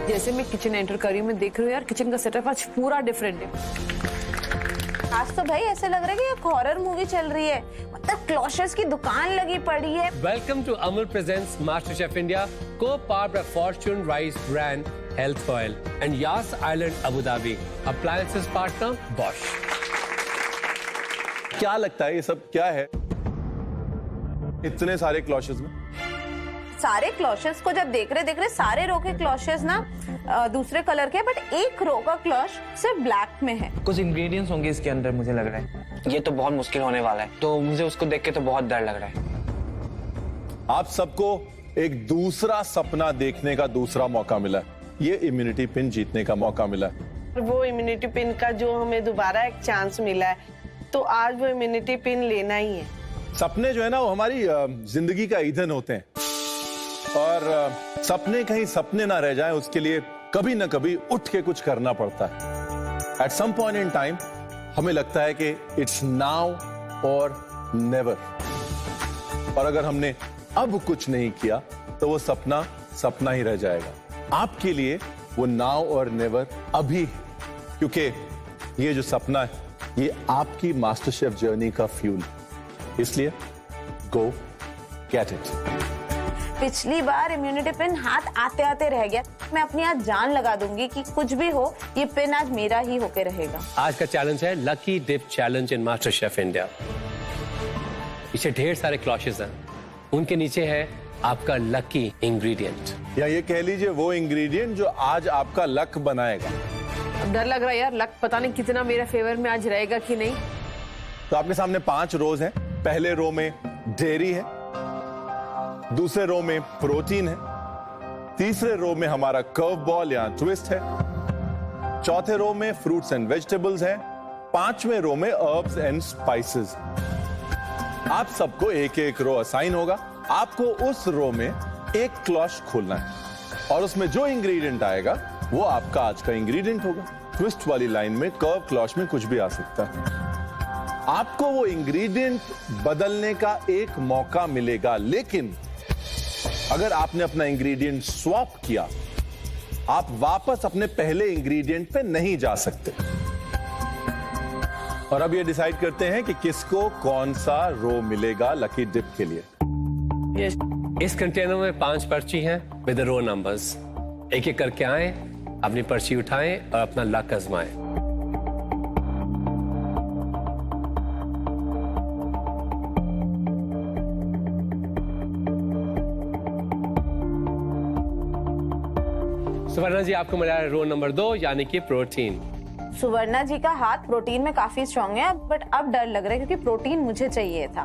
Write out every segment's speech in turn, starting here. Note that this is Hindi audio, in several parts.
जैसे मैं किचन एंटर कर रही हूँ, मैं देख रही हूँ यार किचन का सेटअप आज पूरा डिफरेंट है। आज तो भाई ऐसे लग रहा है कि एक हॉरर मूवी चल रही है, मतलब क्लॉशेस की दुकान लगी पड़ी है। Welcome to Amul presents MasterChef India, co-powered by Fortune Rice Brand Health Oil and Yas Island Abu Dhabi, appliances partner Bosch। क्या लगता है ये सब क्या है इतने सारे क्लॉशेस में? सारे क्लॉशेस को जब देख रहे सारे रो के क्लॉशेस ना दूसरे कलर के, बट एक रो का क्लॉश सिर्फ ब्लैक में है। कुछ इंग्रेडिएंट्स होंगे इसके अंदर, मुझे लग रहा है ये तो बहुत मुश्किल होने वाला है, तो मुझे उसको देख के तो बहुत डर लग रहा है। आप सबको एक दूसरा सपना देखने का दूसरा मौका मिला है, ये इम्यूनिटी पिन जीतने का मौका मिला है। वो इम्यूनिटी पिन का जो हमें दोबारा एक चांस मिला है, तो आज वो इम्यूनिटी पिन लेना ही है। सपने जो है ना वो हमारी जिंदगी का ईंधन होते हैं, और सपने कहीं सपने ना रह जाएं उसके लिए कभी ना कभी उठ के कुछ करना पड़ता है। At some point in time हमें लगता है कि इट्स नाउ और नेवर, और अगर हमने अब कुछ नहीं किया तो वो सपना सपना ही रह जाएगा। आपके लिए वो नाउ और नेवर अभी है, क्योंकि ये जो सपना है ये आपकी मास्टर शेफ जर्नी का फ्यूल, इसलिए गो गेट इट। पिछली बार इम्यूनिटी पिन हाथ आते आते रह गया, मैं अपनी आज जान लगा दूंगी कि कुछ भी हो ये पिन आज मेरा ही होके रहेगा। आज का चैलेंज है lucky dip challenge in MasterChef India. पीछे ढेर सारे क्लॉशेस हैं, उनके नीचे है आपका लकी इंग्रेडिएंट, या ये कह लीजिए वो इंग्रेडिएंट जो आज आपका लक बनाएगा। डर लग रहा है यार, लक पता नहीं कितना मेरा फेवर में आज रहेगा कि नहीं। तो आपके सामने 5 रोज हैं। पहले रो में डेयरी है, दूसरे रो में प्रोटीन है, तीसरे रो में हमारा कर्व बॉल या ट्विस्ट है, चौथे रो में फ्रूट्स एंड वेजिटेबल्स हैं, 5वें रो में हर्ब्स एंड स्पाइसेस। आप सबको एक एक रो असाइन होगा। आपको उस रो में एक क्लॉश खोलना है, और उसमें जो इंग्रेडिएंट आएगा वो आपका आज का इंग्रेडिएंट होगा। ट्विस्ट वाली लाइन में कर्व क्लॉश में कुछ भी आ सकता है। आपको वो इंग्रेडिएंट बदलने का एक मौका मिलेगा, लेकिन अगर आपने अपना इंग्रेडिएंट स्वैप किया, आप वापस अपने पहले इंग्रेडिएंट पे नहीं जा सकते। और अब ये डिसाइड करते हैं कि किसको कौन सा रो मिलेगा लकी डिप के लिए। इस कंटेनर में 5 पर्ची हैं विद रो नंबर्स। एक एक करके आए, अपनी पर्ची उठाएं और अपना लक आजमाएं। सुवर्णा जी, आपको मिला है रो नंबर 2 यानी कि प्रोटीन। सुवर्णा जी का हाथ प्रोटीन में काफी स्ट्रांग है, बट अब डर लग रहा है क्योंकि प्रोटीन मुझे चाहिए था।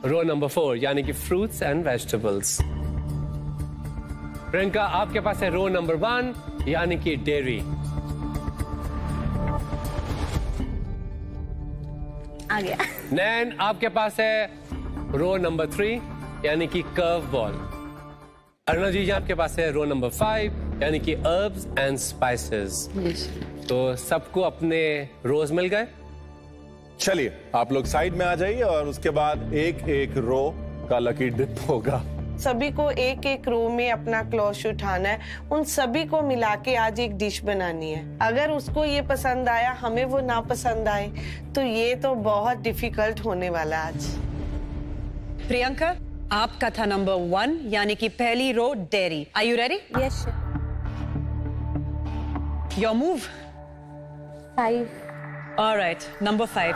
रो नंबर 4 यानी कि फ्रूट्स एंड वेजिटेबल्स। प्रियंका, आपके पास है रो नंबर 1 यानी कि डेयरी। आ गया। नैन, आपके पास है रो नंबर 3 यानी कि कर्व बॉल। अरुणा जी, आपके पास है रो नंबर 5 यानी कि हर्ब्स एंड स्पाइसेस। तो सबको अपने रोज मिल गए। चलिए आप लोग साइड में आ जाइए, और उसके बाद एक एक रो का लकी डिप होगा। सभी को एक एक रो में अपना क्लॉश उठाना है, उन सभी को मिला के आज एक डिश बनानी है। अगर उसको ये पसंद आया, हमें वो ना पसंद आए, तो ये तो बहुत डिफिकल्ट होने वाला आज। प्रियंका, आपका था नंबर 1 यानी कि पहली row dairy. Are you ready? Yes. Your move. 5। Alright, number 5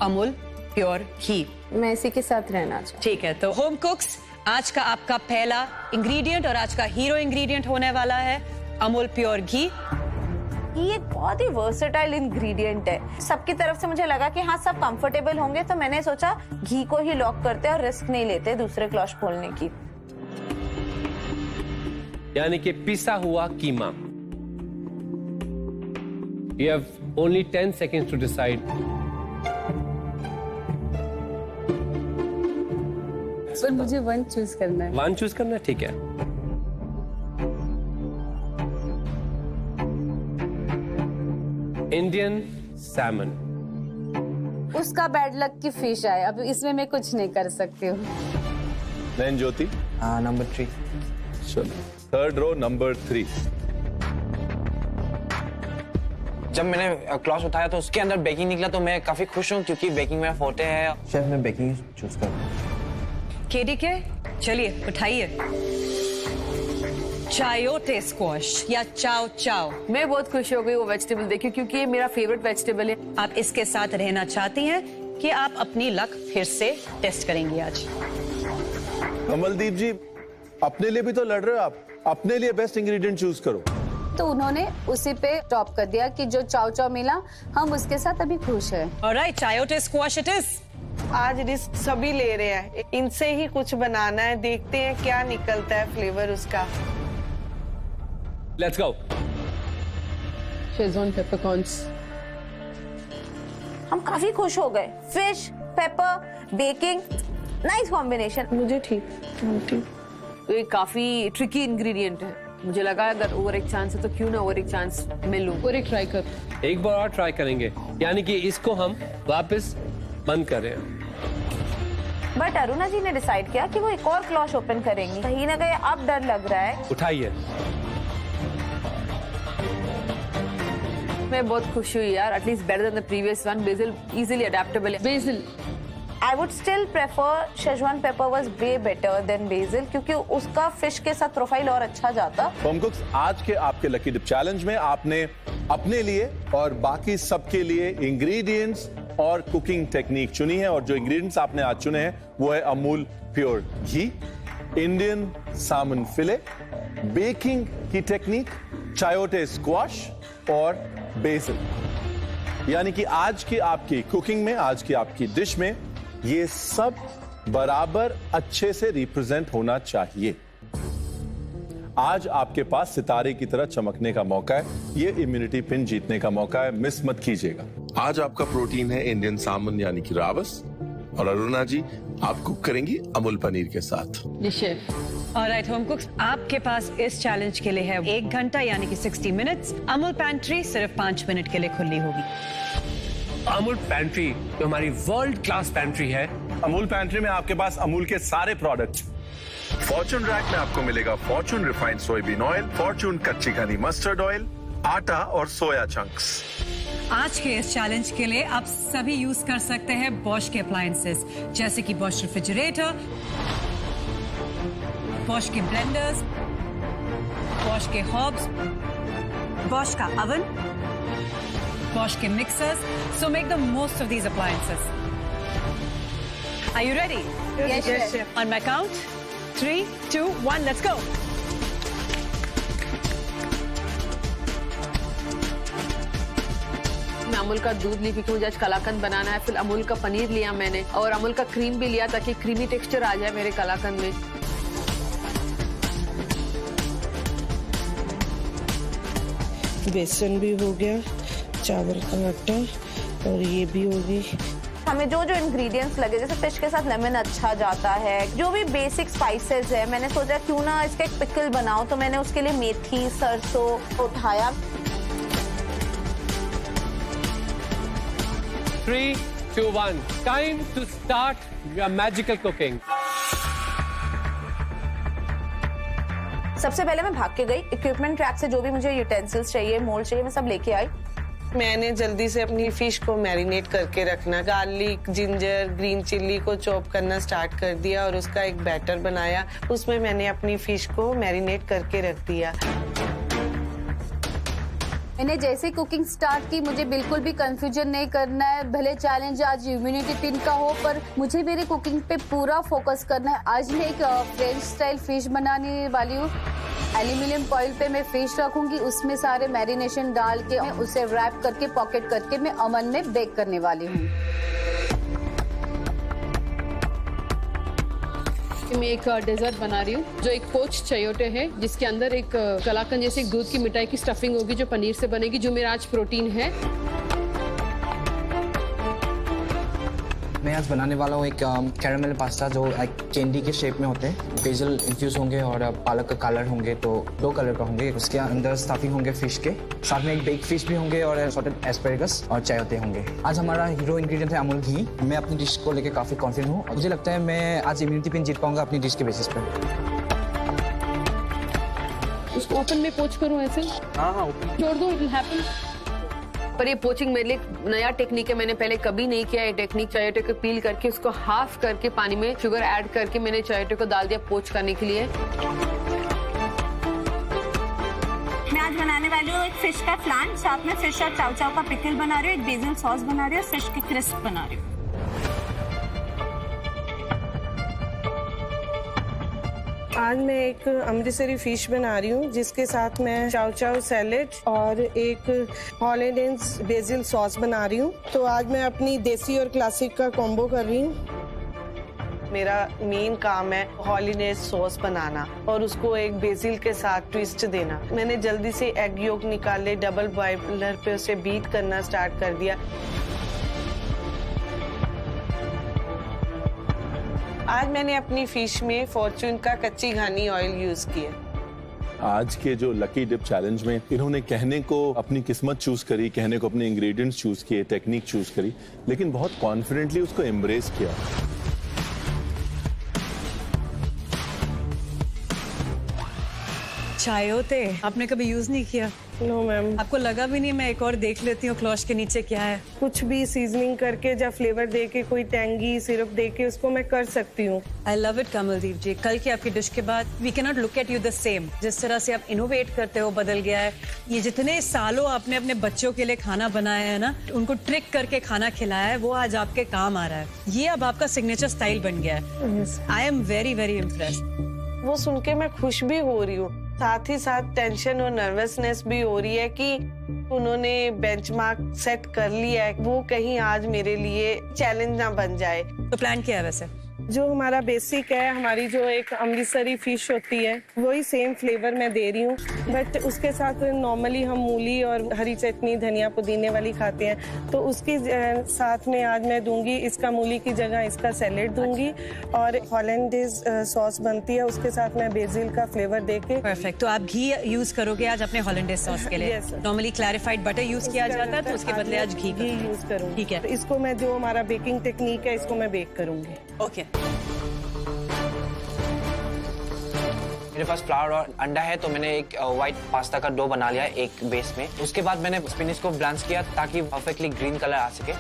Amul pure ghee. मैं इसी के साथ रहना चाहती। ठीक है, तो होम कुक्स, आज का आपका पहला इंग्रेडिएंट और आज का हीरो इंग्रेडिएंट होने वाला है अमूल प्योर घी। ये एक बहुत ही वर्सेटाइल इंग्रेडिएंट है। सबकी तरफ से मुझे लगा कि हाँ सब कंफर्टेबल होंगे, तो मैंने सोचा घी को ही लॉक करते और रिस्क नहीं लेते दूसरे क्लॉश खोलने की। यानी कि पिसा हुआ कीमा। You have only 10 seconds to decide. पर मुझे 1 चूज करना है। 1 चूज करना है, ठीक है। Indian Simon. उसका बैड लक की फिश आए, अब इसमें मैं कुछ नहीं कर सकती हूँ। नैन ज्योति, नंबर 3। चलो थर्ड रो नंबर 3। जब मैंने क्लॉथ उठाया तो उसके अंदर बेकिंग निकला, तो मैं काफी खुश हूँ क्योंकि बेकिंग मेरा फोर्टे है। शेफ, मैं बेकिंग चूज करूँ। केडीके, चलिए उठाइए। चायोटे स्क्वैश या चाओ चाओ। मैं बहुत खुश हो गई वो वेजिटेबल देखी, क्योंकि ये मेरा फेवरेट वेजिटेबल है। आप इसके साथ रहना चाहती हैं कि आप अपनी लक फिर से टेस्ट करेंगी आज? कमलदीप जी, अपने लिए भी तो लड़ रहे हो आप, अपने लिए बेस्ट इंग्रेडिएंट चूज करो। तो उन्होंने उसी पे टॉप कर दिया कि जो चाव चाव मिला, हम उसके साथ अभी खुश हैं। Alright, chayote squash it is. आज रिस्क सभी ले रहे हैं, इनसे ही कुछ बनाना है, देखते हैं क्या निकलता है फ्लेवर उसका। Let's go. Schezwan peppercorns. हम काफी खुश हो गए। Fish, paper, baking, nice combination. मुझे ठीक। तो ये काफी ट्रिकी इंग्रेडिएंट है। मुझे लगा अगर और एक चांस है तो क्यों ना और एक चांस मैं लूं। और एक ट्राई कर, एक बार और ट्राई करेंगे, यानी कि इसको हम वापस बंद कर रहे हैं। बट अरुणा जी ने डिसाइड किया कि वो एक और क्लॉश ओपन करेंगी। कहीं ना कहीं अब डर लग रहा है। उठाइए। मैं बहुत खुश हुई यार, at least better than the previous one. Basil easily adaptable है। Basil I would still prefer Szechuan pepper was way better than basil, क्योंकि उसका फिश के साथ प्रोफाइल और अच्छा जाता। होम कुक्स, आज के आपके लकी डिप चैलेंज में आपने अपने लिए और बाकी सबके लिए इंग्रेडिएंट्स और कुकिंग टेक्निक चुनी है, और जो इंग्रेडिएंट्स आपने आज चुने हैं वो है अमूल प्योर घी, इंडियन सामन फिले, बेकिंग की टेक्निक, चायोटे स्क्वाश और बेसिल। यानी कि आज की आपकी कुकिंग में, आज की आपकी डिश में ये सब बराबर अच्छे से रिप्रेजेंट होना चाहिए। आज आपके पास सितारे की तरह चमकने का मौका है, ये इम्यूनिटी पिन जीतने का मौका है, मिस मत कीजिएगा। आज आपका प्रोटीन है इंडियन सामन यानी कि रावस, और अरुणा जी आप कुक करेंगी अमूल पनीर के साथ। ऑलराइट होम कुक्स, आपके पास इस चैलेंज के लिए है 1 घंटा यानी कि 60 मिनट्स। अमूल पैंट्री सिर्फ 5 मिनट के लिए खुली होगी। अमूल पैंट्री जो हमारी वर्ल्ड क्लास पैंट्री है। अमूल पैंट्री में आपके पास अमूल के सारे प्रोडक्ट्स। फॉर्चून रैक में आपको मिलेगा Fortune refined soybean oil, Fortune कच्ची घनी मस्टर्ड ऑयल, आटा और सोया चंक्स। आज के इस चैलेंज के लिए आप सभी यूज कर सकते हैं बॉश के अप्लायंसेस, जैसे कि बॉश रेफ्रिजरेटर, बॉश के ब्लेंडर्स, बॉश के हॉब्स, बॉश का ओवन, Bosch के mixers, so make the most of these appliances. Are you ready? Yes, chef. On my count, 3, 2, 1, let's go. मैं अमूल का दूध ली क्योंकि मुझे आज कलाकंद बनाना है। फिर अमूल का पनीर लिया मैंने और अमूल का क्रीम भी लिया ताकि क्रीमी टेक्सचर आ जाए मेरे कलाकंद में। बेसन भी हो गया, चावल का आटा और ये भी होगी। हमें जो जो इंग्रेडिएंट्स लगे, जैसे फिश के साथ लेमन अच्छा जाता है, जो भी बेसिक स्पाइसेस है, मैंने सोचा क्यों ना इसका एक पिकल बनाओ, तो मैंने उसके लिए मेथी, सरसों उठाया। 3, 2, 1, time to start your magical cooking. सबसे पहले मैं भाग के गई, इक्विपमेंट रैक से जो भी मुझे यूटेंसिल्स चाहिए, मोल्ड चाहिए, मैं सब लेके आई। मैंने जल्दी से अपनी फिश को मैरिनेट करके रखना, गार्लिक, जिंजर, ग्रीन चिल्ली को चॉप करना स्टार्ट कर दिया और उसका एक बैटर बनाया। उसमें मैंने अपनी फिश को मैरिनेट करके रख दिया। मैंने जैसे कुकिंग स्टार्ट की, मुझे बिल्कुल भी कंफ्यूजन नहीं करना है। भले चैलेंज आज इम्यूनिटी पिन का हो, पर मुझे मेरी कुकिंग पे पूरा फोकस करना है। आज मैं एक फ्रेंच स्टाइल फिश बनाने वाली हूँ। एल्यूमिनियम फॉइल पे मैं फिश रखूंगी, उसमें सारे मैरिनेशन डाल के उसे रैप करके पॉकेट करके मैं ओवन में बेक करने वाली हूँ। मैं एक डेजर्ट बना रही हूँ जो एक पोच चायोटे है, जिसके अंदर एक कलाकंद जैसे एक दूध की मिठाई की स्टफिंग होगी जो पनीर से बनेगी, जो मेरा आज प्रोटीन है। मैं आज बनाने वाला हूँ एक कैरामेल पास्ता जो एक कैंडी के शेप में होते हैं। बेसल इन्फ्यूज होंगे और पालक का कलर होंगे, तो 2 कलर का होंगे। उसके अंदर स्टफिंग होंगे फिश के, साथ में एक बेक फिश भी होंगे और सॉटेड एस्पैरागस और चायोते होंगे। आज हमारा हीरो इंग्रेडिएंट है अमूल घी। मैं अपनी डिश को लेकर काफ़ी कॉन्फिडेंट हूँ। मुझे लगता है मैं आज इम्यूनिटी पिन जीत पाऊंगा अपनी डिश के बेसिस पर। उसको ओपन में पोच करूँ ऐसे? हाँ छोड़ दो, इट विल हैपन। पर ये पोचिंग मेरे लिए नया टेक्निक है, मैंने पहले कभी नहीं किया ये टेक्निक। चायोटे को पील करके उसको हाफ करके पानी में शुगर ऐड करके मैंने चायोटे को डाल दिया पोच करने के लिए। मैं आज बनाने वाली हूँ एक फिश का फ्लान, साथ में फिश और चाव चाव का पिकल बना रही हूँ, एक बेसिल सॉस बना रही हूँ, फिश की क्रिस्प बना रही हूँ। आज मैं एक अमृतसरी फिश बना रही हूँ जिसके साथ मैं चाव चाव सैलेड और एक हॉलीडेज बेसिल सॉस बना रही हूँ। तो आज मैं अपनी देसी और क्लासिक का कॉम्बो कर रही हूँ। मेरा मेन काम है हॉलीडेज सॉस बनाना और उसको एक बेसिल के साथ ट्विस्ट देना। मैंने जल्दी से एग योक निकाले, डबल बॉयलर पे उसे बीट करना स्टार्ट कर दिया। आज मैंने अपनी फिश में फॉर्च्यून का कच्ची घानी ऑयल यूज किया। आज के जो लकी डिप चैलेंज में इन्होंने कहने को अपनी किस्मत चूज करी, कहने को अपने इंग्रेडिएंट्स चूज किए, टेक्निक चूज करी, लेकिन बहुत कॉन्फिडेंटली उसको एम्ब्रेस किया। चायोते आपने कभी यूज नहीं किया? No ma'am. आपको लगा भी नहीं? मैं एक और देख लेती हूँ क्लॉश के नीचे क्या है। कुछ भी सीजनिंग करके या फ्लेवर दे के, कोई टेंगी सिरप दे के उसको मैं कर सकती हूँ। I love it Kamaldeep ji. कल की आपकी डिश के बाद we can not look at you the same. जिस तरह से आप इनोवेट करते हो बदल गया है। ये जितने सालों आपने अपने बच्चों के लिए खाना बनाया है ना, उनको ट्रिक करके खाना खिलाया है, वो आज आपके काम आ रहा है। ये अब आपका सिग्नेचर स्टाइल बन गया है। I am very very impressed. वो सुन के मैं खुश भी हो रही हूँ, साथ ही साथ टेंशन और नर्वसनेस भी हो रही है कि उन्होंने बेंचमार्क सेट कर लिया है, वो कहीं आज मेरे लिए चैलेंज ना बन जाए। तो प्लान क्या है वैसे? जो हमारा बेसिक है, हमारी जो एक अमृतसरी फिश होती है, वही सेम फ्लेवर मैं दे रही हूँ, बट उसके साथ नॉर्मली हम मूली और हरी चटनी धनिया पुदीने वाली खाते हैं, तो उसके साथ में आज मैं दूंगी इसका मूली की जगह इसका सैलेड दूंगी। और हॉलैंडेज सॉस बनती है, उसके साथ मैं बेसिल का फ्लेवर देके। परफेक्ट। तो आप घी यूज करोगे आज अपने हॉलैंडेज सॉस के लिए? नॉर्मली क्लैरिफाइड बटर यूज किया जाता है, तो उसके बदले आज घी यूज करूंगी। ठीक है। तो इसको मैं, जो हमारा बेकिंग टेक्निक है, इसको मैं बेक करूंगी। ओके। मेरे पास फ्लावर और अंडा है, तो मैंने एक व्हाइट पास्ता का डो बना लिया एक बेस में। उसके बाद मैंने स्पिनच को ब्लांच किया ताकि परफेक्टली ग्रीन कलर आ सके।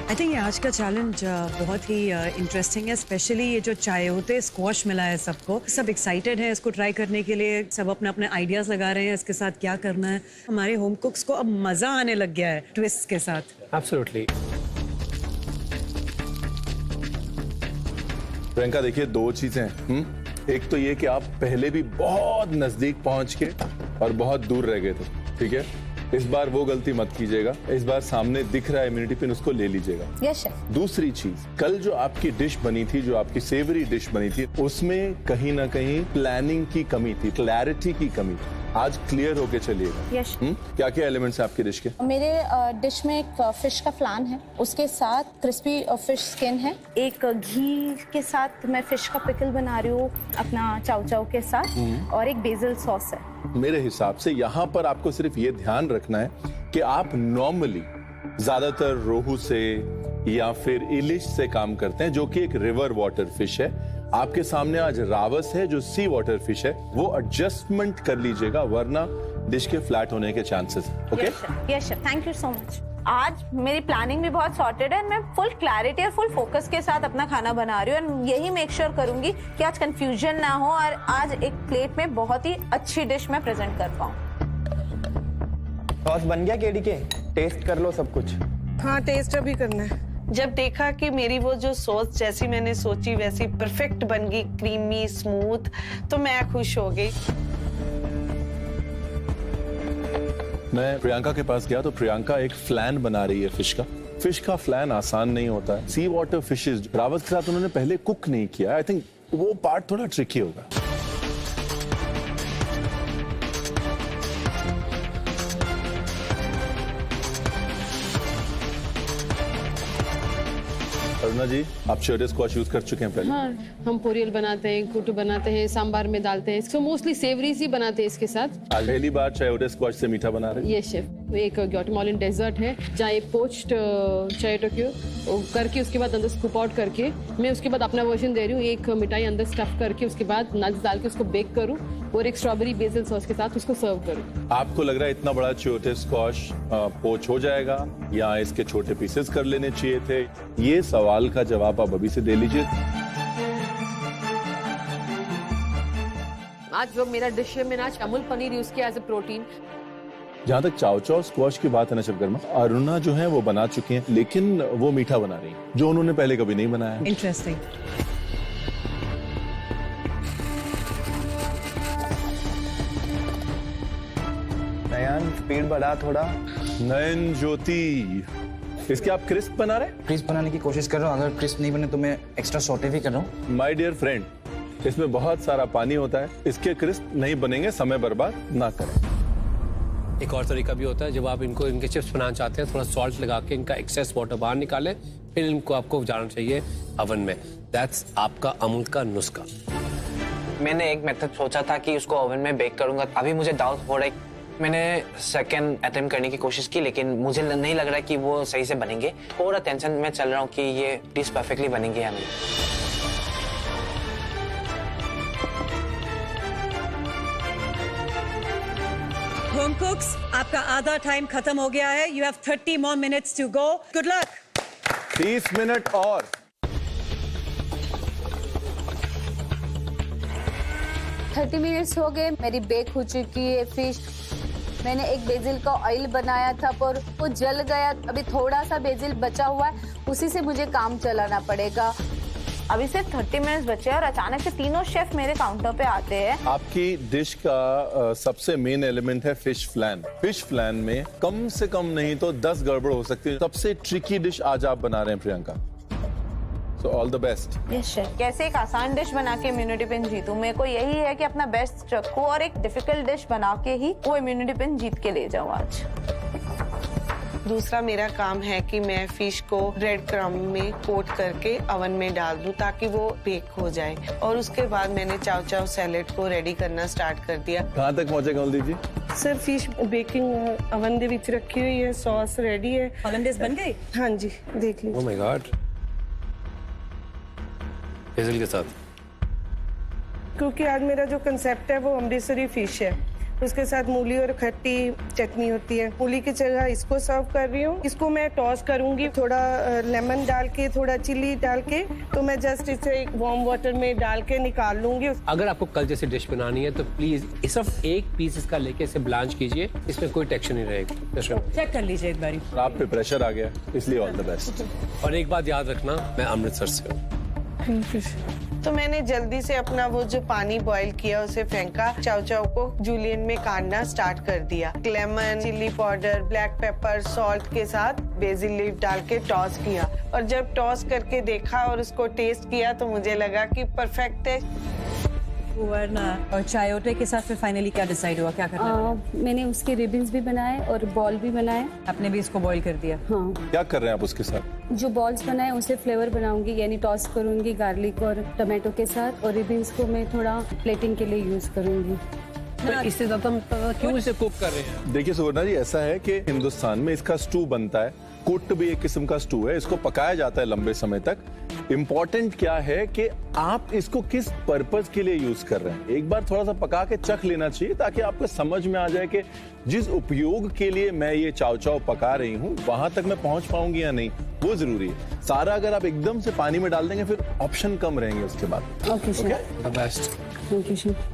आई थिंक आज का चैलेंज बहुत ही इंटरेस्टिंग है, स्पेशली ये जो चायोते स्क्वॉश मिला है सबको। सब एक्साइटेड है इसको ट्राई करने के लिए, सब अपने अपने आइडियाज लगा रहे हैं इसके साथ क्या करना है। हमारे होम कुक्स को अब मजा आने लग गया है ट्विस्ट के साथ। एब्सोल्युटली। प्रियंका देखिए, 2 चीजें हैं। एक तो ये कि आप पहले भी बहुत नजदीक पहुंच के और बहुत दूर रह गए थे, ठीक है? इस बार वो गलती मत कीजिएगा। इस बार सामने दिख रहा है इम्यूनिटी पिन, उसको ले लीजिएगा। Yes sir. दूसरी चीज, कल जो आपकी डिश बनी थी, जो आपकी सेवरी डिश बनी थी, उसमें कहीं ना कहीं प्लानिंग की कमी थी, क्लैरिटी की कमी थी। आज क्लियर होके चलिएगा। यस। क्या क्या एलिमेंट्स हैं आपकी डिश के? मेरे डिश में एक फिश का फ्लान है, उसके साथ क्रिस्पी फिश स्किन है, एक घी के साथ मैं फिश का पिकल बना रही हूँ अपना चाव चाव के साथ, और एक बेसिल सॉस है। मेरे हिसाब से यहाँ पर आपको सिर्फ ये ध्यान रखना है कि आप नॉर्मली ज्यादातर रोहू से या फिर इलिश से काम करते हैं, जो कि एक रिवर वाटर फिश है। आपके सामने आज रावस है जो सी वाटर फिश है, वो एडजस्टमेंट कर लीजिएगा, वरना डिश के फ्लैट होने के chances. Okay? Yes sir, thank you so much. आज मेरी प्लानिंग भी बहुत सॉर्टेड है, मैं फुल क्लैरिटी और फुल फोकस के साथ अपना खाना बना रही हूँ, और यही मेक श्योर करूंगी कि आज कंफ्यूजन ना हो और आज एक प्लेट में बहुत ही अच्छी डिश मैं प्रेजेंट कर पाऊँ। सॉस बन गया केडी के? टेस्ट कर लो सब कुछ। हाँ, टेस्ट अभी करना है। जब देखा कि मेरी वो जो सॉस जैसी मैंने सोची वैसी परफेक्ट बन गई, क्रीमी स्मूथ, तो मैं खुश हो गई। मैं प्रियंका के पास गया तो प्रियंका एक फ्लैन बना रही है फिश का। फिश का फ्लैन आसान नहीं होता है। सी वाटर फिशेज रावत के साथ उन्होंने पहले कुक नहीं किया। आई थिंक वो पार्ट थोड़ा ट्रिकी होगा। अरुणा जी, आप चेरी स्क्वाश यूज कर चुके हैं पहले? हाँ, हम पोरियल बनाते हैं, कुटू बनाते हैं, सांबार में डालते हैं, इसको मोस्टली सेवरीज ही बनाते हैं इसके साथ। आज पहली बार चायोटे स्क्वाश से मीठा बना रहे हैं? ये शेफ एक ग्वाटेमालन डेजर्ट है जहाँ ये पोच्ड चायोटो को करके उसके बाद अंदर स्कूप आउट करके मैं उसके बाद अपना वर्जन दे रही हूँ। एक मिठाई अंदर स्टफ करके उसके बाद नट्स डाल के उसको बेक करूँ और एक स्ट्रॉबेरी बेसिल सॉस के साथ उसको सर्व करूँ। आपको लग रहा है इतना बड़ा चायोटे स्क्वाश पोच हो जाएगा या इसके छोटे पीसेस कर लेने चाहिए थे? ये सवाल का जवाब आप अभी से दे लीजिए। आज जो मेरा डिश है, मैंने आज अमूल पनीर यूज किया एज ए प्रोटीन। जहाँ तक चाव चाव स्क्वाश की बात है ना शबगर्मा, अरुणा जो है वो बना चुकी हैं, लेकिन वो मीठा बना रही हैं, जो उन्होंने पहले कभी नहीं बनाया। इंटरेस्टिंग। नयन स्पीड बढ़ा थोड़ा। नयन ज्योति, इसके आप क्रिस्प बना रहे हैं? क्रिस्प बनाने की कोशिश कर रहा हूँ, अगर क्रिस्प नहीं बने तो मैं एक्स्ट्रा सॉटे भी कर रहा हूँ। माय डियर फ्रेंड, इसमें बहुत सारा पानी होता है, इसके क्रिस्प नहीं बनेंगे, समय बर्बाद ना करें। एक और तरीका भी होता है, जब आप इनके चिप्स बनाना चाहते हैं, थोड़ा सॉल्ट लगा के इनका एक्सेस वाटर बाहर निकालें, फिर इनको आपको जाना चाहिए अवन में। दैट्स आपका अमूल का नुस्खा। मैंने एक मेथड सोचा था कि उसको ओवन में बेक करूंगा। अभी मुझे डाउट हो रहा है। मैंने सेकंड अटेम्प्ट करने की कोशिश की, लेकिन मुझे नहीं लग रहा कि वो सही से बनेंगे। थोड़ा टेंशन में चल रहा हूँ कि ये डिश परफेक्टली बनेंगे या नहीं। होम कुक्स, आपका आधा टाइम खत्म हो गया है। You have 30 more minutes to go. Good luck. 30 minute और। थर्टी मिनट्स हो गए, मेरी बेक हो चुकी है फिश। मैंने एक बेसिल का ऑयल बनाया था पर वो जल गया। अभी थोड़ा सा बेसिल बचा हुआ है, उसी से मुझे काम चलाना पड़ेगा। अभी सिर्फ 30 मिनट्स बचे हैं और अचानक से तीनों शेफ मेरे काउंटर पे आते हैं। आपकी डिश का सबसे मेन एलिमेंट है फिश फ्लैन। फिश फ्लैन में कम से कम नहीं तो 10 गड़बड़ हो सकती है। सबसे ट्रिकी डिश आज आप बना रहे हैं Priyanka. So all the best. Yes, chef. कैसे एक आसान डिश बना के इम्यूनिटी पिन जीतूं? मेरे को यही है कि अपना बेस्ट रखूं और एक डिफिकल्ट डिश बना के ही वो इम्यूनिटी पिन जीत के ले जाऊं आज। दूसरा मेरा काम है कि मैं फिश को ब्रेड क्रम्ब में कोट करके ओवन में डाल दूं ताकि वो बेक हो जाए। और उसके बाद मैंने चाव चाव सैलेड को रेडी करना स्टार्ट कर दिया। कहाँ तक पहुँचे कमलदीप जी? सर फिश बेकिंग ओवन दे विच रखी हुई है, सॉस रेडी है। हॉलैंडेज बन गई? हाँ जी, देख लीजिए। Oh my God. बेसिल के साथ, क्योंकि आज मेरा जो कंसेप्ट है वो अमृतसरी फिश है, उसके साथ मूली और खट्टी चटनी होती है। मूली की जगह इसको सर्व कर रही हूँ। इसको मैं टॉस करूंगी, थोड़ा लेमन डाल के, थोड़ा चिली डाल के, तो मैं जस्ट इसे वार्म वाटर में डाल के निकाल लूंगी। अगर आपको कल जैसे डिश बनानी है तो प्लीज सिर्फ एक पीस इसका लेके इसे ब्लांच कीजिए, इसमें कोई टेक्सचर नहीं रहेगा। चेक कर लीजिए एक बारी। आप पे प्रेशर आ गया, इसलिए ऑल द बेस्ट। और एक बात याद रखना, मैं अमृतसर से हूँ। तो मैंने जल्दी से अपना वो जो पानी बॉईल किया उसे फेंका, चाव चाव को जूलियन में काटना स्टार्ट कर दिया। Lemon, chilli powder, black pepper, salt के साथ बेसिल लीफ डाल के टॉस किया। और जब टॉस करके देखा और उसको टेस्ट किया तो मुझे लगा कि परफेक्ट है। वरना और चायोटे के साथ फिर फाइनली क्या डिसाइड हुआ, क्या करना है? मैंने उसके रिबन्स भी बनाए और बॉल भी बनाए। आपने भी इसको बॉईल कर दिया? हाँ। क्या कर रहे हैं आप उसके साथ? जो बॉल्स बनाए उसे फ्लेवर बनाऊंगी, यानी टॉस करूंगी गार्लिक और टमाटो के साथ, और रिबन्स को मैं थोड़ा प्लेटिंग के लिए यूज करूंगी। तो इससे ज्यादा क्यों इसे कुक कर रहे हैं? देखिए सुवर्णा जी, ऐसा है कि हिंदुस्तान में इसका स्टू बनता है। कुट भी एक किस्म का स्टू है, इसको पकाया जाता है लंबे समय तक। इम्पोर्टेंट क्या है कि आप इसको किस पर्पज के लिए यूज कर रहे हैं। एक बार थोड़ा सा पका के चख लेना चाहिए ताकि आपको समझ में आ जाए कि जिस उपयोग के लिए मैं ये चाव चाव पका रही हूँ वहां तक मैं पहुंच पाऊंगी या नहीं, वो जरूरी है। सारा अगर आप एकदम से पानी में डाल देंगे फिर ऑप्शन कम रहेंगे उसके बाद। Okay best.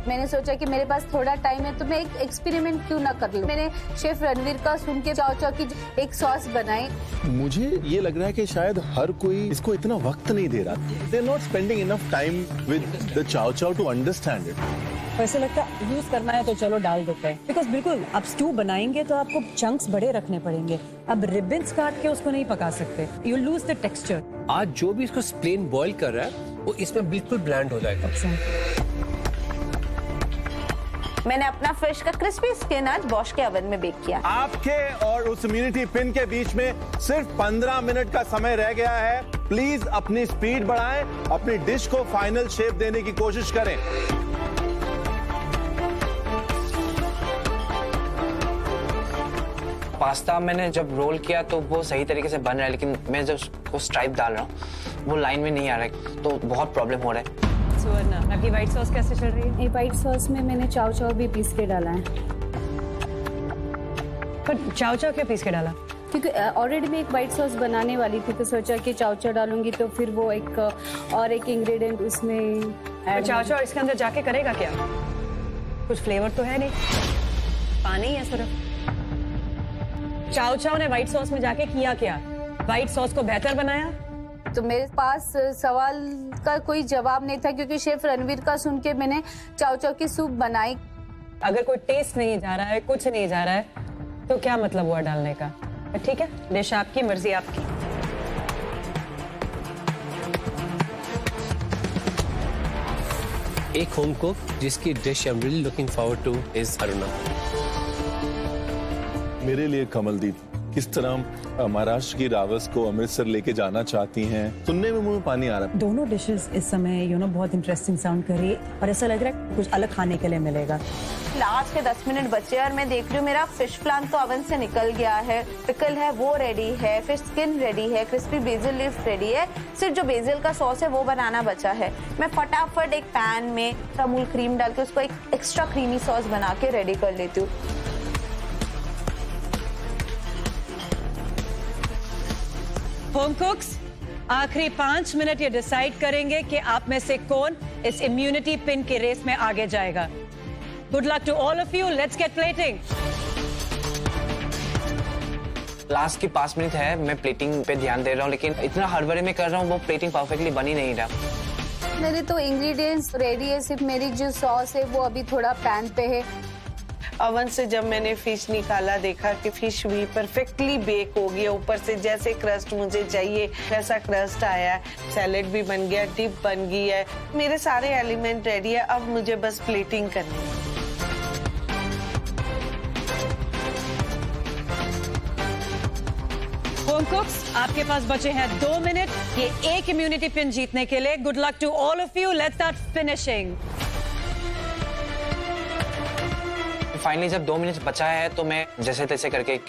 मैंने सोचा कि मेरे पास थोड़ा टाइम है तो मैं एक एक्सपेरिमेंट क्यों ना कर लूं। मैंने शेफ रणवीर का सुन के चाव चाव की एक सॉस बनाई। मुझे ये लग रहा है कि शायद हर कोई इसको इतना वक्त नहीं दे रहा। They are not spending enough time with the chow chow to understand it. वैसे लगता है यूज करना है तो चलो डाल देते हैं, बिकॉज बिल्कुल आप स्टू बनाएंगे तो आपको चंक्स बड़े रखने पड़ेंगे। अब रिबन्स काट के उसको नहीं पका सकते, यू लूज द टेक्सचर। आज जो भी इसको प्लेन बॉईल कर रहा है वो इसमें बिल्कुल ब्लैंड हो जाएगा। मैंने अपना फिश का क्रिस्पी स्किन आज बॉश के ओवन में बेक किया। आपके और उस इम्यूनिटी पिन के बीच में सिर्फ 15 मिनट का समय रह गया है। प्लीज अपनी स्पीड बढ़ाएं, अपनी डिश को फाइनल शेप देने की कोशिश करें। पास्ता मैंने जब रोल किया तो वो सही तरीके से बन रहा है, लेकिन मैं जब उसको स्ट्राइप डाल रहा हूँ वो लाइन में नहीं आ रहा है, तो बहुत प्रॉब्लम हो रहा है। सुवर्णा, आपकी व्हाइट सॉस कैसे चल रही है? ये व्हाइट सॉस में मैंने चाव चाव भी पीस के डाला है, पर चाव चाव क्यों पीस के डाला? क्योंकि ऑलरेडी मैं एक व्हाइट सॉस बनाने वाली थी, तो सोचा कि चाव चाव डालूंगी तो फिर वो एक और एक इंग्रेडिएंट उसमें ऐड। चाव चाव इसके अंदर जाके करेगा क्या? कुछ फ्लेवर तो है नहीं, पानी है सिर्फ। चाव चाव ने व्हाइट सॉस में जाके किया क्या? व्हाइट सॉस को बेहतर बनाया? तो मेरे पास सवाल का कोई जवाब नहीं था, क्योंकि शेफ रणवीर का सुन के मैंने चाव चाव की सूप बनाई। अगर कोई टेस्ट नहीं जा रहा है, कुछ नहीं जा रहा है, तो क्या मतलब हुआ डालने का? ठीक है, डिश आपकी, मर्जी आपकी। एक होम कुक जिसकी dish I am really looking forward two is Aruna. मेरे लिए कमलदीप, किस तरह महाराष्ट्र की रावस को अमृतसर लेके जाना चाहती हैं, सुनने में मुंह में पानी आ रहा है। दोनों डिशेस इस समय बहुत इंटरेस्टिंग साउंड कर रही है और ऐसा लग रहा है कुछ अलग खाने के लिए मिलेगा। लास्ट के 10 मिनट बचे और मैं देख रही हूँ मेरा फिश प्लान तो ओवन से निकल गया है, पिकल है वो रेडी है, फिश स्किन रेडी है, क्रिस्पी बेसिल लीफ रेडी है, सिर्फ जो बेसिल का सॉस है वो बनाना बचा है। मैं फटाफट एक पैन में अमूल क्रीम डाल के उसको एक एक्स्ट्रा क्रीमी सॉस बना के रेडी कर लेती हूँ। होम कुक्स, आखिरी 5 मिनट ये डिसाइड करेंगे कि आप में से कौन इस इम्यूनिटी पिन की रेस में आगे जाएगा। Good luck to all of you, let's get plating. Last की 5 मिनट है, मैं प्लेटिंग पे ध्यान दे रहा हूँ, लेकिन इतना हड़बड़ी में कर रहा हूँ वो प्लेटिंग परफेक्टली बन ही नहीं रहा। मेरे तो इंग्रेडिएंट्स रेडी है, सिर्फ मेरी जो सॉस है वो अभी थोड़ा पैन पे है। ओवन से जब मैंने फिश निकाला, देखा कि फिश भी परफेक्टली बेक हो गई, ऊपर से जैसे क्रस्ट मुझे चाहिए वैसा क्रस्ट आया है, सैलेड भी बन गया, डिप बन गई है, मेरे सारे एलिमेंट रेडी है, अब मुझे बस प्लेटिंग करनी है। होम कुक्स, आपके पास बचे हैं 2 मिनट ये एक इम्यूनिटी पिन जीतने के लिए। Good luck to all of you, let's start finishing. Finally जब 2 मिनट बचा है तो मैं जैसे तैसे करके एक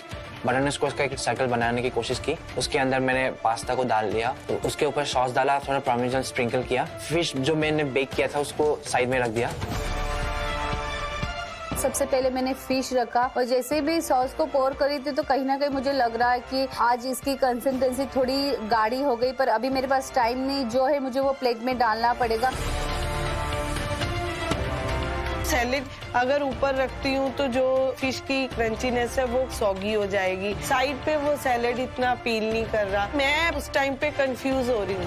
बनाना स्क्वैश का एक सर्कल बनाने की कोशिश की। उसके अंदर मैंने पास्ता को डाल दिया, तो उसके ऊपर सॉस डाला, थोड़ा पार्मेसन स्प्रिंकल किया, फिश जो मैंने बेक किया था उसको साइड में रख दिया। सबसे पहले मैंने फिश रखा और जैसे भी सॉस को पोर करी थी तो कहीं ना कहीं मुझे लग रहा है कि आज इसकी कंसिस्टेंसी थोड़ी गाढ़ी हो गई, पर अभी मेरे पास टाइम नहीं, जो है मुझे वो प्लेट में डालना पड़ेगा। सैलेड अगर ऊपर रखती हूँ तो जो फिश की क्रंचीनेस है वो सॉगी हो जाएगी, साइड पे वो सैलेड इतना अपील नहीं कर रहा, मैं उस टाइम पे कंफ्यूज हो रही हूँ।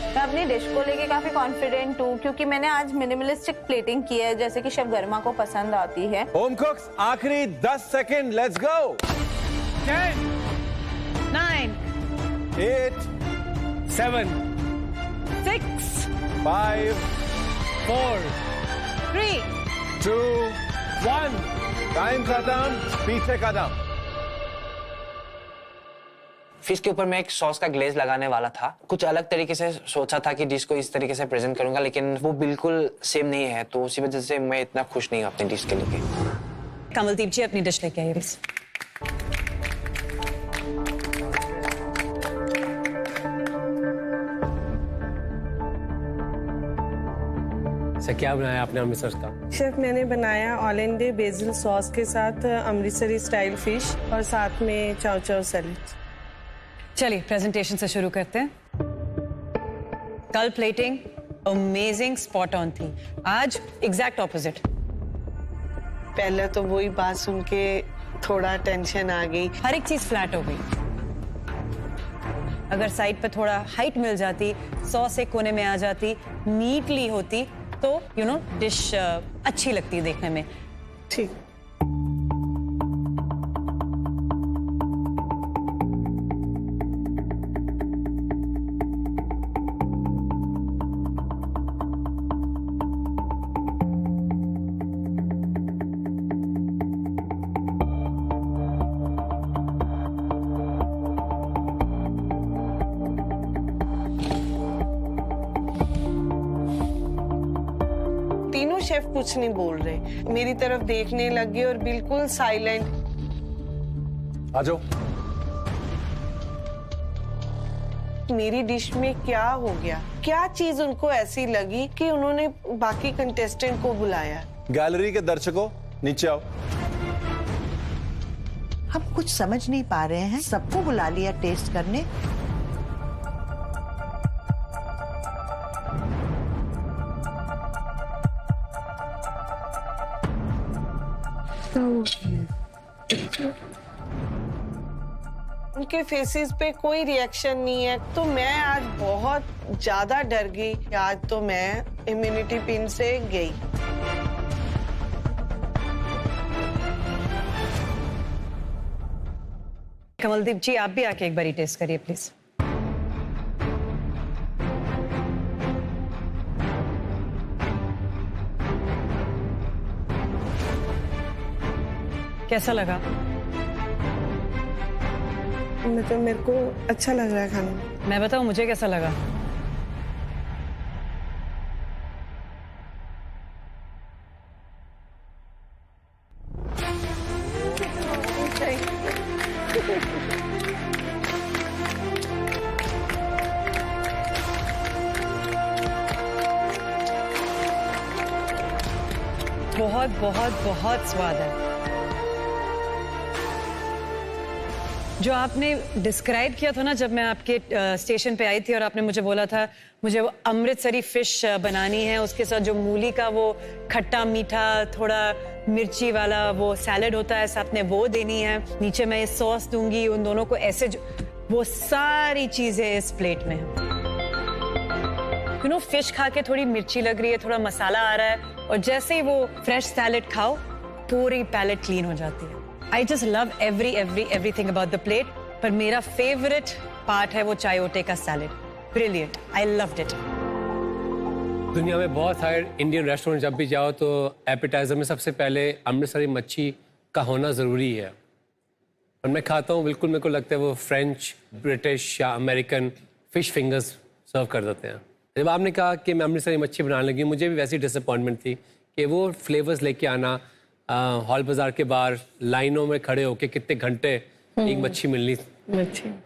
मैं अपनी डिश को लेके काफी कॉन्फिडेंट हूँ, क्योंकि मैंने आज मिनिमलिस्टिक प्लेटिंग की है जैसे कि शेफ गर्मा को पसंद आती है। होम कुक्स, आखिरी 10 सेकंड, लेट्स गो। 10, 9, 8, 7, 6, 5, 4, 3, 2, 1। टाइम खत्म, पीछे कदम। फिश के ऊपर मैं एक सॉस का ग्लेज लगाने वाला था, कुछ अलग तरीके से सोचा था कि डिश को इस तरीके से प्रेजेंट करूंगा, लेकिन वो बिल्कुल सेम नहीं है, तो उसी वजह से मैं इतना खुश नहीं हूँ अपनी डिश के लिए। कमलदीप जी अपनी डिश लेके आइए प्लीज। सर क्या बनाया आपने अमृतसर का? शेफ मैंने बनाया ऑलेंडे बेसिल सॉस के साथ अमृतसरी स्टाइल फिश और साथ में चाव चाव सैलेड। चलिए प्रेजेंटेशन से शुरू करते हैं। कल प्लेटिंग अमेजिंग स्पॉट ऑन थी, आज एग्जैक्ट ऑपोजिट। पहले तो वही बात सुन के थोड़ा टेंशन आ गई, हर एक चीज फ्लैट हो गई। अगर साइड पे थोड़ा हाइट मिल जाती, सॉस एक कोने में आ जाती, नीटली होती, तो डिश अच्छी लगती देखने में। ठीक। तीनों शेफ कुछ नहीं बोल रहे, मेरी तरफ देखने लगे और बिल्कुल साइलेंट। आ जाओ। मेरी डिश में क्या हो गया, क्या चीज उनको ऐसी लगी कि उन्होंने बाकी कंटेस्टेंट को बुलाया। गैलरी के दर्शकों नीचे आओ। हम कुछ समझ नहीं पा रहे हैं, सबको बुला लिया टेस्ट करने। उनके फेसेस पे कोई रिएक्शन नहीं है, तो मैं आज बहुत ज्यादा डर गई। आज तो मैं इम्यूनिटी पिन से गई। कमलदीप जी, आप भी आके एक बारी टेस्ट करिए प्लीज। कैसा लगा? मतलब मेरे को अच्छा लग रहा है खाना। मैं बताऊं मुझे कैसा लगा? बहुत बहुत बहुत स्वाद है। जो आपने डिस्क्राइब किया था ना, जब मैं आपके स्टेशन पे आई थी और आपने मुझे बोला था मुझे वो अमृतसरी फिश बनानी है, उसके साथ जो मूली का वो खट्टा मीठा थोड़ा मिर्ची वाला वो सैलेड होता है, साथ में वो देनी है, नीचे मैं ये सॉस दूंगी, उन दोनों को ऐसे वो सारी चीजें इस प्लेट में है। यू नो, फिश खा के थोड़ी मिर्ची लग रही है, थोड़ा मसाला आ रहा है, और जैसे ही वो फ्रेश सैलेड खाओ पूरी पैलेट क्लीन हो जाती है। I just love everything about the plate, पर मेरा फेवरेट पार्ट है वो चायोटे का salad. Brilliant, I loved it. दुनिया में बहुत सारे इंडियन रेस्टोरेंट जब भी जाओ तो एपेटाइजर में सबसे पहले अमृतसरी मच्छी का होना ज़रूरी है, और मैं खाता हूँ बिल्कुल, मेरे को लगता है वो फ्रेंच, ब्रिटिश या अमेरिकन फिश फिंगर्स सर्व कर देते हैं। जब आपने कहा कि मैं अमृतसरी मच्छी बनाने लगी, मुझे भी वैसी डिसअपॉइंटमेंट थी कि वो फ्लेवर्स लेके आना, हॉल बाजार के बाहर लाइनों में खड़े होके कितने घंटे एक मच्छी मिलनी,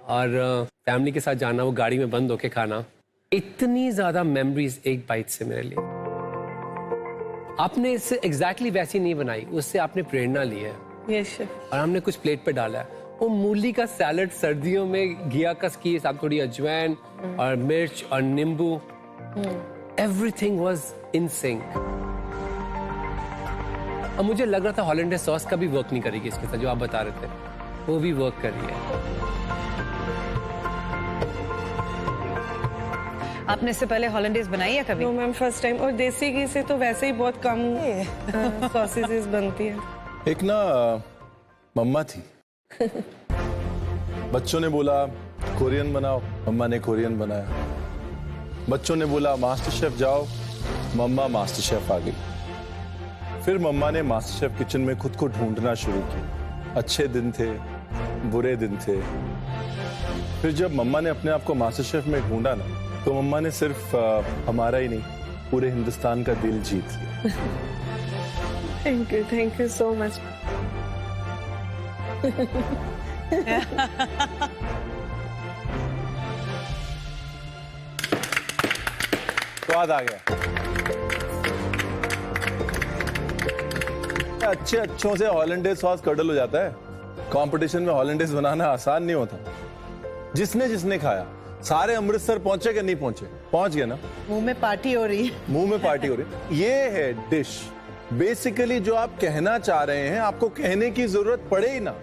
और फैमिली के साथ जाना, वो गाड़ी में बंद होके खाना, इतनी ज्यादा मेमोरीज एक बाइट से मेरे लिए। आपने इससे एग्जैक्टली वैसी नहीं बनाई, उससे आपने प्रेरणा ली है। Yes chef. और हमने कुछ प्लेट पे डाला है। वो मूली का सैलेड सर्दियों में घिया कस की, साथ थोड़ी अजवाइन और मिर्च और नींबू, एवरीथिंग वाज इन सिंक। और मुझे लग रहा था हॉलैंडेज सॉस का भी वर्क नहीं करेगी इसके साथ, जो आप बता रहे थे वो भी वर्क कर रही है। आपने इससे पहले हॉलैंडेज बनाई है कभी? No ma'am, first time. और देसी घी से तो वैसे ही बहुत कम सॉसेजेस बनती है। एक ना मम्मा थी, बच्चों ने बोला कोरियन बनाओ, मम्मा ने कोरियन बनाया। बच्चों ने बोला मास्टर शेफ जाओ, मम्मा मास्टर शेफ आ गई। फिर मम्मा ने मास्टर शेफ किचन में खुद को ढूंढना शुरू किया। अच्छे दिन थे, बुरे दिन थे। फिर जब मम्मा ने अपने आप को मास्टर शेफ में ढूंढा ना, तो मम्मा ने सिर्फ हमारा ही नहीं, पूरे हिंदुस्तान का दिल जीत लिया। Thank you so much. स्वाद आ गया। अच्छे अच्छों से हॉलैंडेज सॉस कडल हो जाता है। कंपटीशन में हॉलैंडेज बनाना आसान नहीं होता। जिसने जिसने खाया, सारे अमृतसर पहुंचे कि नहीं पहुंचे? पहुंच गए ना? मुंह में पार्टी हो रही है। मुंह में पार्टी हो रही है। ये है डिश। बेसिकली जो आप कहना चाह रहे हैं, आपको कहने की जरूरत पड़े ही ना,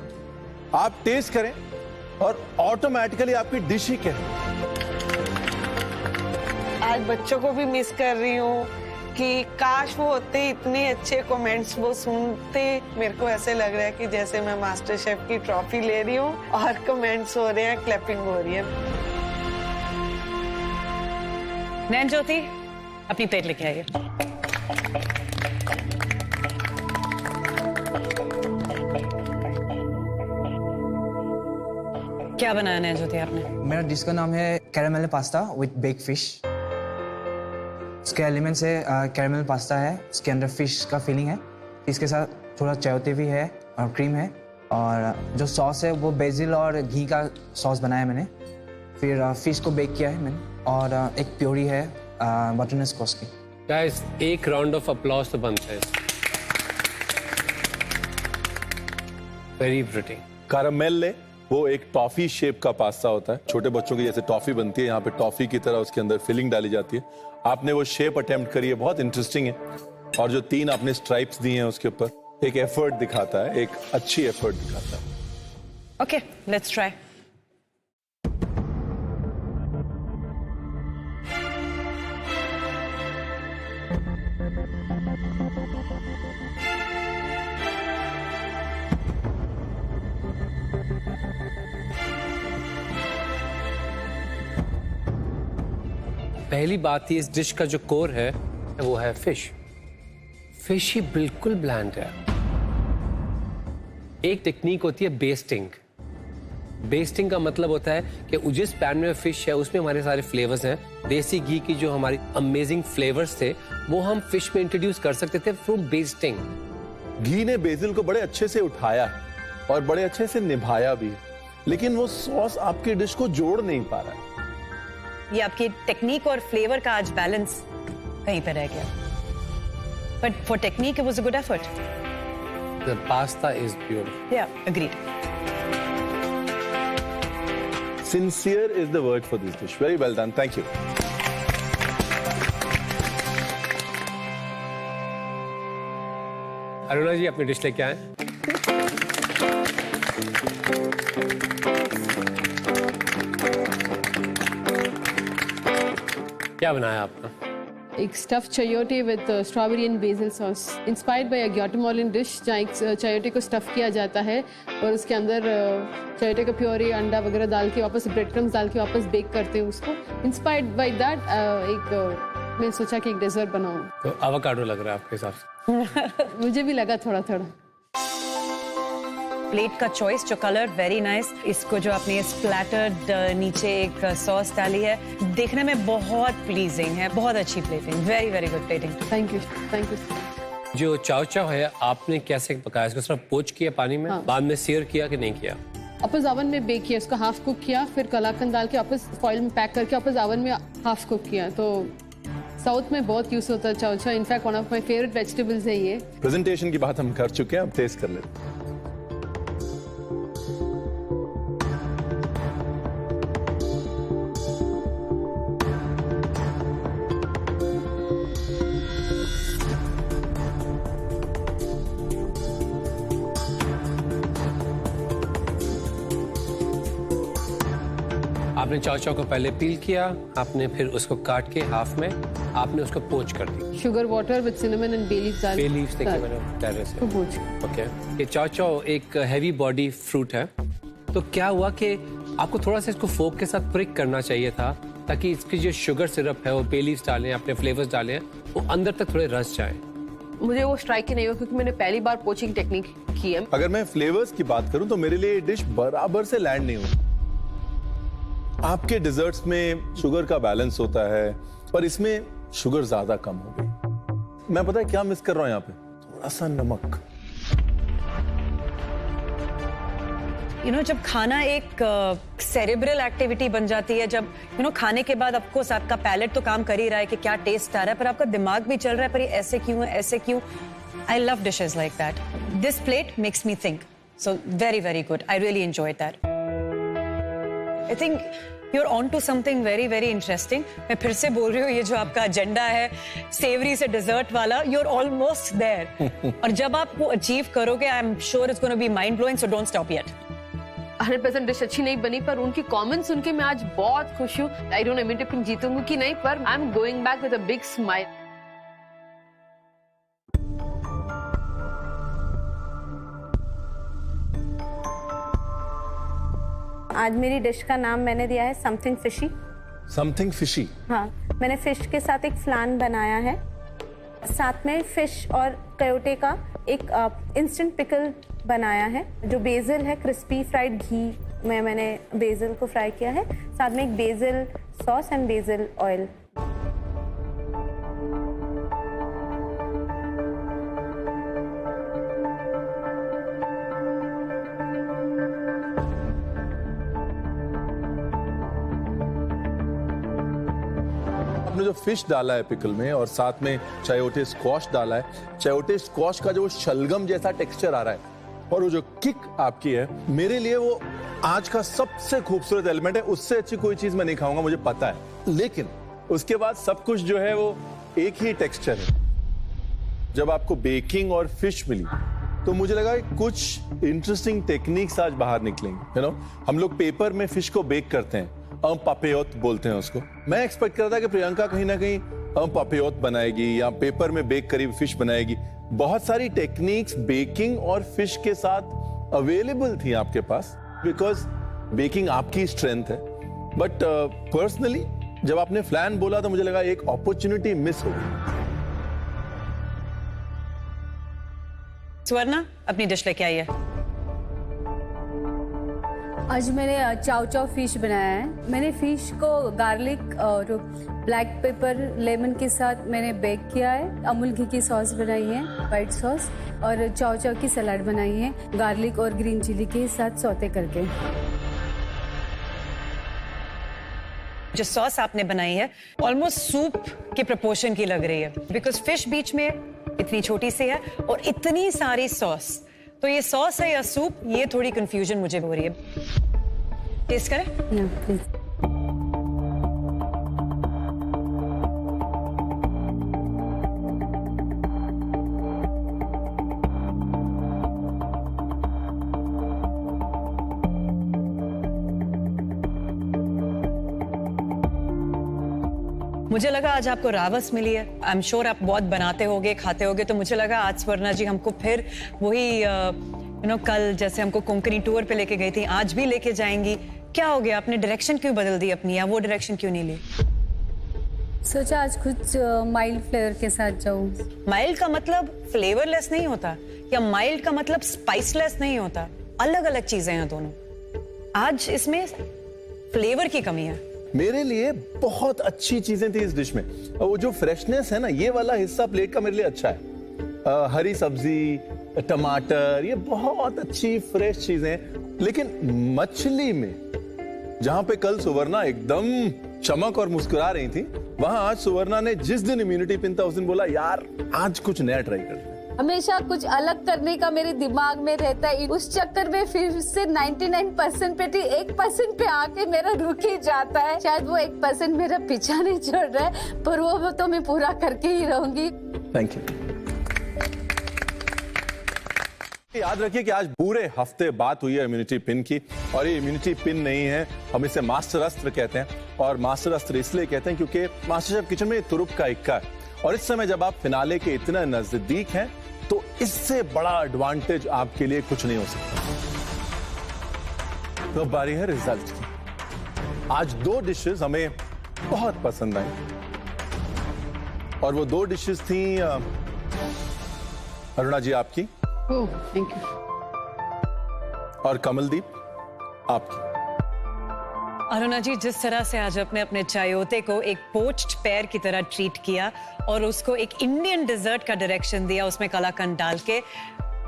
आप टेस्ट करें और ऑटोमेटिकली आपकी डिश ही कहे। आज बच्चों को भी मिस कर रही हूँ कि काश वो होते, इतने अच्छे कमेंट्स वो सुनते। मेरे को ऐसे लग रहा है कि जैसे मैं मास्टर शेफ की ट्रॉफी ले रही हूँ और कमेंट्स हो रहे हैं, क्लैपिंग हो रही है। नैन ज्योति, अपनी प्लेट लेके आइए। क्या बनाया नैन ज्योति आपने? मेरा डिश का नाम है caramel pasta with bake fish. इसके एलिमेंट्स है कैरेमल पास्ता है, इसके अंदर फिश का फीलिंग है, इसके साथ थोड़ा चायोते भी है और क्रीम है, और जो सॉस है वो बेसिल और घी का सॉस बनाया मैंने, फिर फिश को बेक किया है मैंने, और एक प्योरी है बटरनट स्कॉच की। गाइस, एक राउंड ऑफ अप्लॉज तो बनता है। Very pretty. कैरामेल वो एक टॉफी शेप का पास्ता होता है, छोटे बच्चों की जैसे टॉफी बनती है, यहाँ पे टॉफी की तरह उसके अंदर फिलिंग डाली जाती है। आपने वो शेप अटेम्प्ट करी है, बहुत इंटरेस्टिंग है, और जो 3 आपने स्ट्राइप्स दिए हैं उसके ऊपर एक एफर्ट दिखाता है, एक अच्छी एफर्ट दिखाता है। Okay, let's try. पहली बात, इस डिश का जो कोर है वो है फिश। फिश ही बिल्कुल ब्लैंड है। एक टेक्निक होती है बेस्टिंग। बेस्टिंग का मतलब होता है कि जिस पैन में फिश है उसमें हमारे सारे फ्लेवर्स हैं। देसी घी की जो हमारी अमेजिंग फ्लेवर्स थे वो हम फिश में इंट्रोड्यूस कर सकते थे थ्रू बेस्टिंग। घी ने बेसिल को बड़े अच्छे से उठाया है और बड़े अच्छे से निभाया भी है, लेकिन वो सॉस आपकी डिश को जोड़ नहीं पा रहा है। ये आपकी टेक्निक और फ्लेवर का आज बैलेंस कहीं पे रह गया। But for technique it was a good effort. The pasta is beautiful. या, agreed. Sincere is the word for this dish. Very well done. Thank you. Aruna ji, अपनी डिश लेके आए। क्या बनाया आपने? एक stuff chayote with strawberry and basil sauce, inspired by a Guatemalan dish जहाँ एक चायोटे को स्टफ किया जाता है और उसके अंदर चायोटे का प्योरी, अंडा वगैरह डाल के वापस ब्रेड क्रम्स डाल के वापस बेक करते हैं उसको। इंस्पायर्ड बाय दैट मैं सोचा कि एक डेजर्ट बनाऊं। तो एवोकाडो लग रहा है आपके हिसाब से? मुझे भी लगा थोड़ा थोड़ा। प्लेट का चॉइस, जो कलर वेरी नाइस। इसको जो आपने स्प्लैटर्ड नीचे एक सॉस डाली है, देखने में बहुत प्लीजिंग है। बहुत अच्छी plating, very very good plating. Thank you, thank you. जो चाव चाव है आपने कैसे पकाया? इसको सिर्फ पोच किया पानी में, हाँ। बाद में सीयर किया कि नहीं किया? वापस ओवन में बेक किया, उसको हाफ कुक किया, फिर कलाकंद डाल के वापस फॉइल में पैक करके वापस ओवन में हाफ कुक किया। तो साउथ में बहुत यूज होता है चाव चाव। In fact one of my favourite vegetables है ये। प्रेजेंटेशन की बात हम कर चुके हैं, अब टेस्ट कर लेते हैं। आपने चाव चाव को पहले पील किया, आपने फिर उसको काट के हाफ में आपने उसको पोच कर दी। Sugar water with cinnamon and bay leaves डाल बे लीव्स देखिए मैंने टेरेस को पोच। ओके। ये चाव चाव एक हैवी बॉडी फ्रूट है, तो क्या हुआ कि आपको थोड़ा सा इसको फोक के साथ प्रिक करना चाहिए था ताकि इसकी जो शुगर सिरप है वो बे लीव्स डालें, अपने फ्लेवर्स डालें, वो अंदर तक थोड़े रस जाए। मुझे वो स्ट्राइक ही नहीं हुआ क्योंकि मैंने पहली बार पोचिंग टेक्निक की है। अगर मैं फ्लेवर्स की बात करूं तो मेरे लिए ये डिश बराबर से लैंड नहीं हुई। आपके डिजर्ट्स में शुगर का बैलेंस होता है, पर इसमें शुगर ज्यादा कम हो गई। मैं पता है क्या मिस कर रहा हूं यहाँ पे? थोड़ा सा नमक। जब खाना एक सेरेब्रल एक्टिविटी बन जाती है, जब खाने के बाद ऑफकोर्स आपका पैलेट तो काम कर ही रहा है कि क्या टेस्ट आ रहा है, पर आपका दिमाग भी चल रहा है पर ये ऐसे क्यों है, ऐसे क्यों। I love dishes like that. This plate makes me think, so very very good. I really enjoyed that. I think you're on to something very very interesting. मैं फिर से बोल रही हूँ, ये जो आपका एजेंडा है सेवरी से डिजर्ट वाला, you're almost there. और जब आप वो अचीव करोगे, I'm sure it's going to be mind blowing. So don't stop yet. 100% dish अच्छी नहीं बनी, पर उनकी कमेंट सुन के मैं आज बहुत खुश हूँ। आई डोंट नो मैं टिपिंग जीतूंगी कि नहीं, पर I am going back with a big smile. आज मेरी डिश का नाम मैंने दिया है समथिंग फिशी। Something fishy? हाँ, मैंने फिश के साथ एक फ्लान बनाया है, साथ में फिश और कयोटे का एक इंस्टेंट पिकल बनाया है। जो बेसिल है, क्रिस्पी फ्राइड घी में मैंने बेसिल को फ्राई किया है, साथ में एक BECIL sauce and BECIL oil. आपने जो फिश डाला है पिकल में और साथ में चायोटे स्क्वाश डाला है, चायोटे स्क्वाश का जो शलगम जैसा टेक्सचर आ रहा है और वो जो किक आपकी है, मेरे लिए वो आज का सबसे खूबसूरत एलिमेंट है। उससे अच्छी कोई चीज मैं नहीं खाऊंगा, मुझे पता है। लेकिन उसके बाद सब कुछ जो है वो एक ही टेक्सचर है। जब आपको बेकिंग और फिश मिली तो मुझे लगा कि कुछ इंटरेस्टिंग टेक्निक्स आज बाहर निकलेंगे। हम लोग पेपर में फिश को बेक करते हैं, पापेयोत बोलते हैं उसको। मैं एक्सपेक्ट कर रहा था कि प्रियंका कहीं ना कहीं पापेयोत बनाएगी या पेपर में बेक करी फिश बनाएगी। बहुत सारी टेक्निक्स बेकिंग और फिश के साथ अवेलेबल थी आपके पास, बिकॉज बेकिंग आपकी स्ट्रेंथ है। बट पर्सनली जब आपने फ्लैन बोला तो मुझे लगा एक अपॉर्चुनिटी मिस हो गई। स्वर्णा, अपनी डिश लेके आई है। आज मैंने चाव चाव फिश बनाया है। मैंने फिश को गार्लिक और ब्लैक पेपर लेमन के साथ मैंने बेक किया है। अमूल घी की सॉस बनाई है, वाइट सॉस, और चाव चाव की सलाद बनाई है गार्लिक और ग्रीन चिली के साथ सौते करके। जो सॉस आपने बनाई है ऑलमोस्ट सूप के प्रोपोर्शन की लग रही है, बिकॉज फिश बीच में इतनी छोटी सी है और इतनी सारी सॉस। तो ये सॉस है या सूप, ये थोड़ी कंफ्यूजन मुझे हो रही है। टेस्ट करें? प्लीज। मुझे लगा आज आपको रावस मिली है। आई एम श्योर आप बहुत बनाते होगे, खाते होगे, तो मुझे लगा आज स्वर्णा जी हमको फिर वही कल जैसे हमको कोंकणी टूर पे लेके गई थी, आज भी लेके जाएंगी। क्या हो गया, आपने डायरेक्शन क्यों बदल दी अपनी, या वो डायरेक्शन क्यों नहीं ली? सोचा आज कुछ माइल्ड फ्लेवर के साथ जाऊं। माइल्ड का मतलब फ्लेवरलेस नहीं होता, या माइल्ड का मतलब स्पाइसलेस नहीं होता। अलग अलग चीजें हैं दोनों। आज इसमें फ्लेवर की कमी है। मेरे लिए बहुत अच्छी चीजें थी इस डिश में। वो जो फ्रेशनेस है ना, ये वाला हिस्सा प्लेट का मेरे लिए अच्छा है। हरी सब्जी, टमाटर, ये बहुत अच्छी फ्रेश चीजें। लेकिन मछली में जहां पे कल सुवर्णा एकदम चमक और मुस्कुरा रही थी, वहां आज सुवर्णा ने जिस दिन इम्यूनिटी पिन था उस दिन बोला यार आज कुछ नया ट्राई करते हैं। हमेशा कुछ अलग करने का मेरे दिमाग में रहता है। उस चक्कर में फिर से 99% पे 1% पे आके मेरा रुक ही जाता है। शायद वो 1% मेरा पीछा नहीं छोड़ रहा है, पर वो तो मैं पूरा करके ही रहूंगी। Thank you. याद रखिए कि आज पूरे हफ्ते बात हुई है इम्यूनिटी पिन की, और ये इम्यूनिटी पिन नहीं है, हम इसे मास्टर अस्त्र कहते हैं। और मास्टर अस्त्र इसलिए कहते हैं क्योंकि मास्टर शेफ किचन में तुरुप का इक्का है, और इस समय जब आप फिनाले के इतना नजदीक हैं तो इससे बड़ा एडवांटेज आपके लिए कुछ नहीं हो सकता। तो बारी है रिजल्ट की। आज 2 डिशेस हमें बहुत पसंद आई, और वो 2 डिशेस थी अरुणा जी आपकी, थैंक यू, और कमलदीप आपकी। अरुणा जी, जिस तरह से आज अपने अपने चायोते को एक पोच्ड पेयर की तरह ट्रीट किया और उसको एक इंडियन डिजर्ट का डायरेक्शन दिया उसमें कलाकंद डाल के,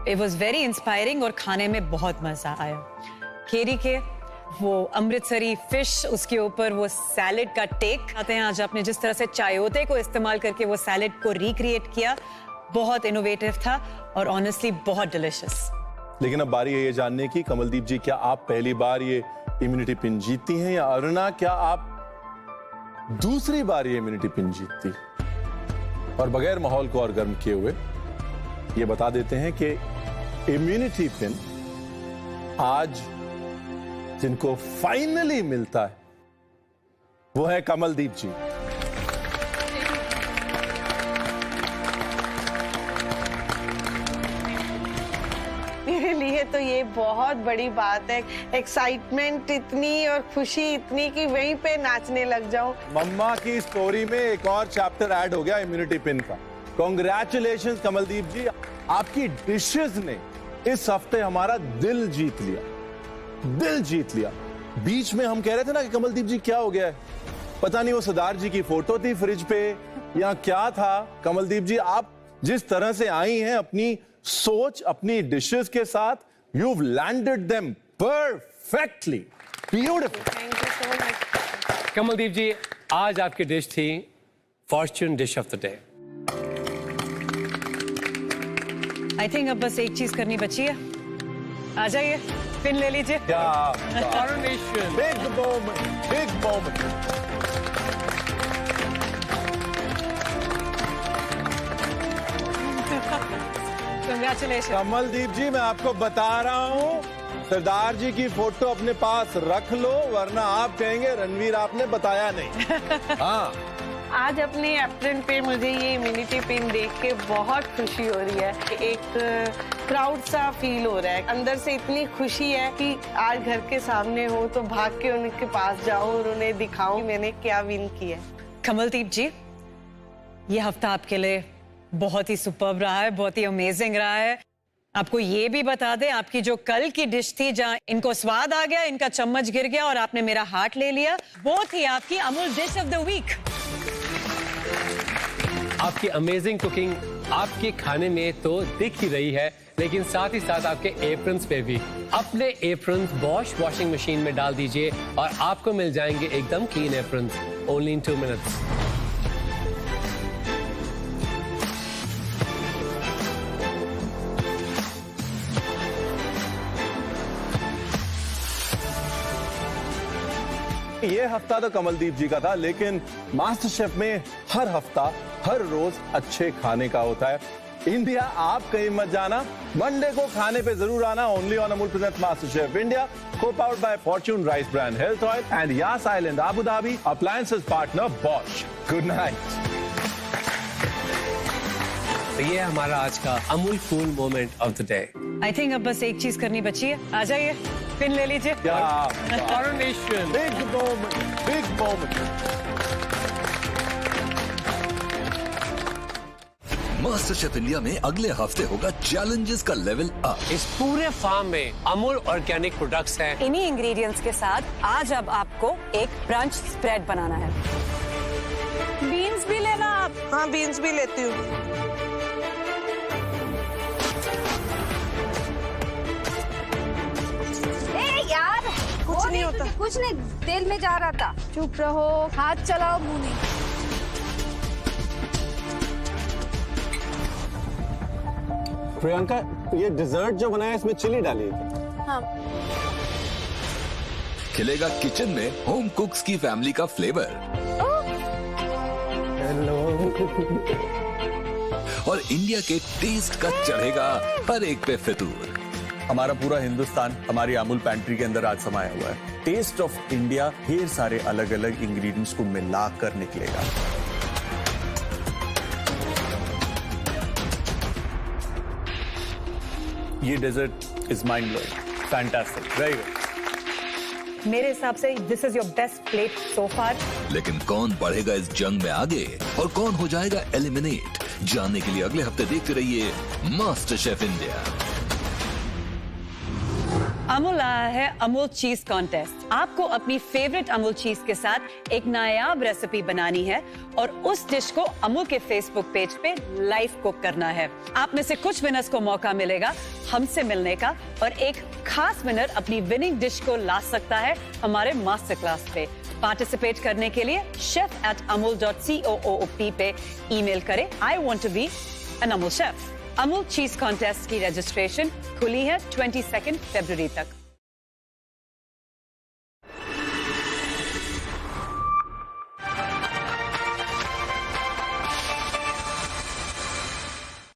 इट वाज वेरी इंस्पायरिंग और खाने में बहुत मजा आया। केरी के वो अमृतसरी फिश, उसके ऊपर वो सैलेड का टेक आते हैं। आज आपने जिस तरह से चायोते को इस्तेमाल करके वो सैलेड को रिक्रिएट किया, बहुत इनोवेटिव था और ऑनेस्टली बहुत डिलिशियस। लेकिन अब बारी है ये जानने की, कमलदीप जी, क्या आप पहली बार ये इम्यूनिटी पिन जीतती हैं, या अरुणा क्या आप दूसरी बार ये इम्यूनिटी पिन जीतती? और बगैर माहौल को और गर्म किए हुए ये बता देते हैं कि इम्यूनिटी पिन आज जिनको फाइनली मिलता है वो है कमलदीप जी। मेरे लिए तो ये बहुत बड़ी बात है। एक्साइटमेंट इतनी और खुशी इतनी कि वहीं पे नाचने लग जाऊं। मम्मा की स्टोरी में एक और चैप्टर ऐड हो गया इम्यूनिटी पिन का। कांग्रेचुलेशंस कमलदीप जी, आपकी डिशेस ने इस हफ्ते हमारा दिल जीत लिया, दिल जीत लिया। बीच में हम कह रहे थे ना कि कमलदीप जी क्या हो गया है, पता नहीं वो सरदार जी की फोटो थी फ्रिज पे या क्या था। कमलदीप जी, आप जिस तरह से आई हैं अपनी सोच, अपनी डिशेस के साथ, you've landed them perfectly, beautiful. Thank you so much. Kamaldeep ji, आज आपकी डिश थी fortune dish of the day. I think अब बस एक चीज करनी बची है। आ जाइए, पिन ले लीजिए। Coronation. Big moment, big moment. Congratulations. Kamaldeep जी, मैं आपको बता रहा हूँ, सरदार जी की फोटो अपने पास रख लो, वरना आप कहेंगे रणवीर आपने बताया नहीं। हाँ, आज अपने एप्रन पे मुझे ये इम्यूनिटी पिन देख के बहुत खुशी हो रही है। एक प्राउड सा फील हो रहा है, अंदर से इतनी खुशी है कि आज घर के सामने हो तो भाग के उनके पास जाऊं और उन्हें दिखाऊं मैंने क्या विन किया। कमलदीप जी, ये हफ्ता आपके लिए बहुत ही सुपर्ब रहा है, बहुत ही अमेजिंग रहा है। आपको ये भी बता दें, आपकी जो कल की डिश थी जहां इनको स्वाद आ गया, इनका चम्मच गिर गया और आपने मेरा हार्ट ले लिया, वो थी आपकी Amul dish of the week. आपकी अमेजिंग कुकिंग आपके खाने में तो दिख ही रही है, लेकिन साथ ही साथ आपके एप्रन्स पे भी। अपने एप्रन्स बॉश वॉशिंग मशीन में डाल दीजिए और आपको मिल जाएंगे एकदम clean aprons, only in 2 minutes. ये हफ्ता तो कमलदीप जी का था, लेकिन मास्टर शेफ में हर हफ्ता हर रोज अच्छे खाने का होता है। इंडिया, आप कहीं मत जाना, मंडे को खाने पे जरूर आना, only on Amul presents MasterChef India, co-powered by Fortune Rice Bran Health Oil and Yas Island Abu Dhabi, appliances partner Bosch. Good night. तो ये हमारा आज का Amul cool moment of the day. I think अब बस एक चीज करनी बची है। आ जाइए, पिन ले लीजिए। Coronation. Big moment, big moment. Master chef India में अगले हफ्ते होगा चैलेंजेस का लेवल अप। इस पूरे फार्म में अमूल ऑर्गेनिक प्रोडक्ट्स हैं। इन्हीं इंग्रेडिएंट्स के साथ आज अब आपको एक ब्रंच स्प्रेड बनाना है। बीन्स भी लेना आप। हाँ, बीन्स भी लेती हूँ। यार कुछ नहीं होता। कुछ नहीं, तेल में जा रहा था। चुप रहो, हाथ चलाओ, मुंह नहीं। प्रियंका, ये डिजर्ट जो बनाया इसमें चिली डाली है। हाँ। खिलेगा किचन में होम कुक्स की फैमिली का फ्लेवर। हेलो। और इंडिया के टेस्ट का चढ़ेगा हर एक पे फितूर। हमारा पूरा हिंदुस्तान हमारी अमूल पैंट्री के अंदर आज समाया हुआ है। टेस्ट ऑफ इंडिया ढेर सारे अलग अलग इंग्रेडिएंट्स को मिलाकर निकलेगा। ये dessert is mind blowing, fantastic, very good. मेरे हिसाब से this is your best plate so far. लेकिन कौन बढ़ेगा इस जंग में आगे और कौन हो जाएगा एलिमिनेट, जानने के लिए अगले हफ्ते देखते रहिए मास्टर शेफ इंडिया। अमूल आया है अमूल चीज कॉन्टेस्ट। आपको अपनी फेवरेट अमूल चीज के साथ एक नायाब रेसिपी बनानी है और उस डिश को अमूल के फेसबुक पेज पे लाइव कुक करना है। आप में से कुछ विनर्स को मौका मिलेगा हमसे मिलने का और एक खास विनर अपनी विनिंग डिश को ला सकता है हमारे मास्टर क्लास पे। पार्टिसिपेट करने के लिए chef@amul.coop पे ईमेल करें I want to be an Amul chef। Amul चीज कॉन्टेस्ट की रजिस्ट्रेशन खुली है 22 फरवरी तक।